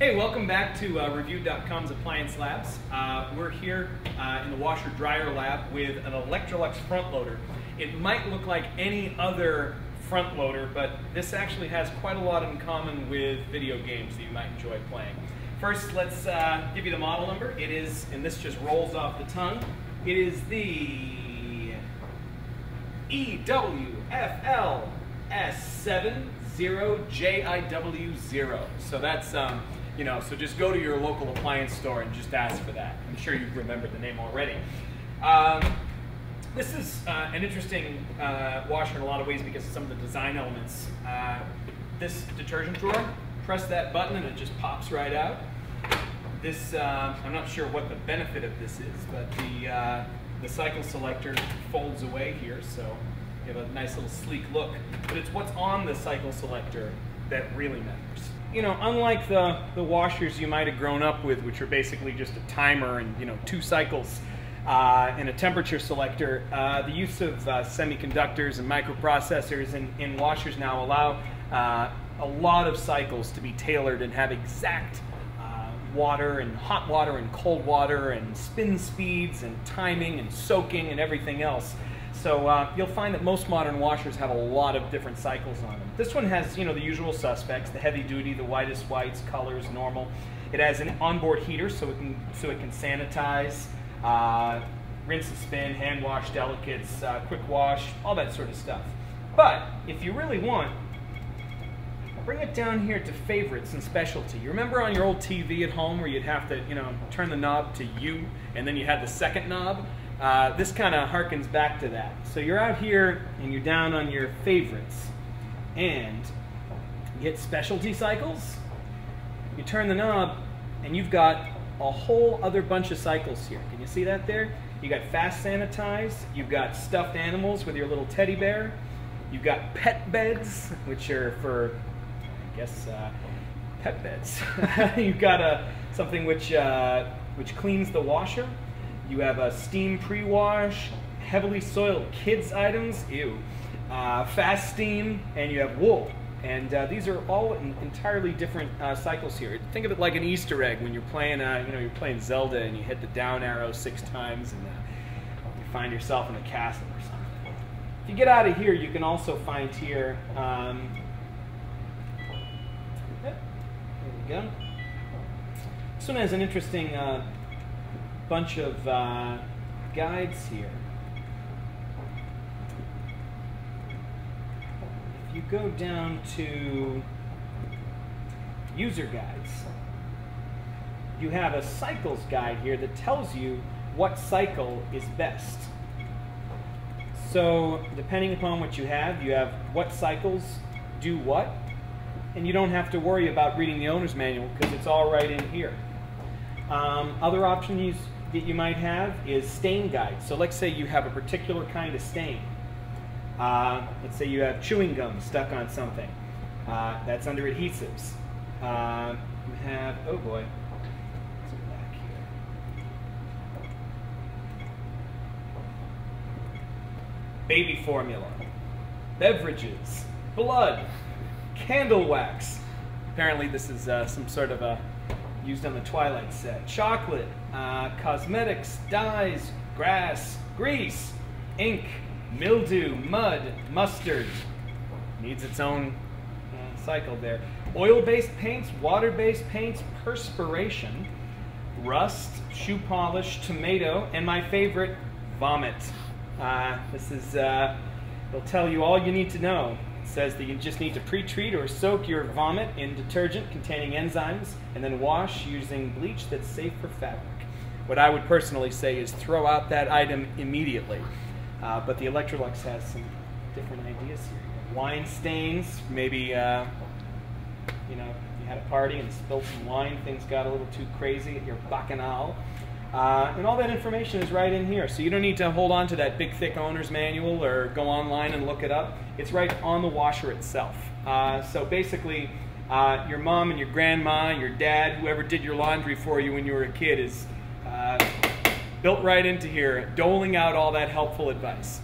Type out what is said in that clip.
Hey, welcome back to Review.com's Appliance Labs. We're here in the washer-dryer lab with an Electrolux front loader. It might look like any other front loader, but this actually has quite a lot in common with video games that you might enjoy playing. First, let's give you the model number. It is, and this just rolls off the tongue, it is the EWFLS70JIW0. So that's, so just go to your local appliance store and just ask for that. I'm sure you've remembered the name already. This is an interesting washer in a lot of ways because of some of the design elements. This detergent drawer, press that button and it just pops right out. This, I'm not sure what the benefit of this is, but the cycle selector folds away here, so you have a nice little sleek look. But it's what's on the cycle selector that really matters. You know, unlike the washers you might have grown up with, which are basically just a timer and, 2 cycles and a temperature selector, the use of semiconductors and microprocessors in washers now allow a lot of cycles to be tailored and have exact water and hot water and cold water and spin speeds and timing and soaking and everything else. So you'll find that most modern washers have a lot of different cycles on them. This one has, the usual suspects: the heavy duty, the whitest whites, colors, normal. It has an onboard heater, so it can sanitize, rinse and spin, hand wash delicates, quick wash, all that sort of stuff. But if you really want, bring it down here to favorites and specialty. You remember on your old TV at home where you'd have to, turn the knob to U, and then you had the second knob? This kind of harkens back to that. So you're out here and you're down on your favorites, and you hit specialty cycles, you turn the knob, and you've got a whole other bunch of cycles here. Can you see that there? You got fast sanitize, you've got stuffed animals with your little teddy bear, you've got pet beds, which are for, I guess, pet beds. You've got something which cleans the washer. You have a steam pre-wash, heavily soiled kids items, ew, fast steam, and you have wool. And these are all entirely different cycles here. Think of it like an Easter egg when you're playing, you're playing Zelda and you hit the down arrow 6 times and you find yourself in a castle or something. If you get out of here, you can also find here, there we go. This one has an interesting bunch of guides here. If you go down to user guides, you have a cycles guide here that tells you what cycle is best. So depending upon what you have what cycles do what, and you don't have to worry about reading the owner's manual because it's all right in here. Other options that you might have is stain guides. So let's say you have a particular kind of stain. Let's say you have chewing gum stuck on something. That's under adhesives. You have, oh boy, let's go back here. Baby formula, beverages, blood, candle wax. Apparently this is some sort of a used on the Twilight set. Chocolate, cosmetics, dyes, grass, grease, ink, mildew, mud, mustard. Needs its own cycle there. Oil-based paints, water-based paints, perspiration, rust, shoe polish, tomato, and my favorite, vomit. This is, it'll tell you all you need to know. It says that you just need to pre-treat or soak your vomit in detergent containing enzymes and then wash using bleach that's safe for fabric. What I would personally say is throw out that item immediately. But the Electrolux has some different ideas here. Wine stains, maybe you had a party and spilled some wine, things got a little too crazy at your bacchanal. And all that information is right in here, so you don't need to hold on to that big thick owner's manual or go online and look it up. It's right on the washer itself. So basically, your mom and your grandma, your dad, whoever did your laundry for you when you were a kid is built right into here, doling out all that helpful advice.